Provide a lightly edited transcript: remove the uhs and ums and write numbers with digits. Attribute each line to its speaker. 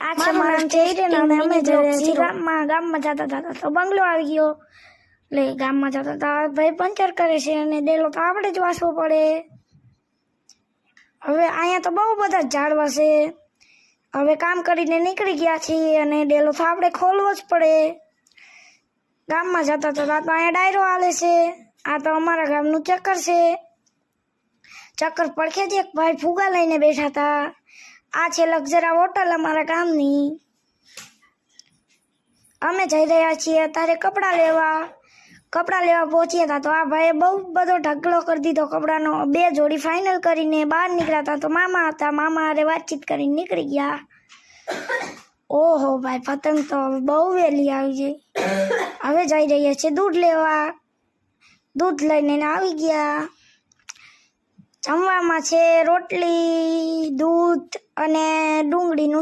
Speaker 1: આ છે મારું જઈને અમે જઈએ ગામમાં જતા જતા તો બંગલો આવી ગયો. એટલે ગામમાં જતા હતા ભાઈ પંચર કરે છે અને ડેલો તો આપણે જ વાસવો પડે. હવે અહીંયા તો બહુ બધા ઝાડવા છે. હવે કામ કરીને નીકળી ગયા છીએ અને ડેલો તો આપણે ખોલવો જ પડે. ગામમાં જતા હતા તો અહીંયા ડાયરો હાલે છે. આ તો અમારા ગામનું ચક્કર છે. ચક્કર પડખે જ એક ભાઈ ફુગા લઈને બેઠા હતા. આ છે લક્ઝરા હોટલ અમારા ગામની. અમે જઈ રહ્યા છીએ અત્યારે કપડાં લેવા પહોંચ્યા હતા તો આ ભાઈએ બહુ બધો ઢગલો કરી દીધો કપડાનો. 2 જોડી ફાઇનલ કરીને બહાર નીકળ્યા હતા તો મામા હતા. મામા હારે વાતચીત કરીને નીકળી ગયા. ઓહો ભાઈ પતંગ તો બહુ વહેલી આવી ગઈ. હવે જઈ રહ્યા છીએ દૂધ લેવા. દૂધ લઈને આવી ગયા. જમવામાં છે રોટલી, દૂધ અને ડુંગળીનું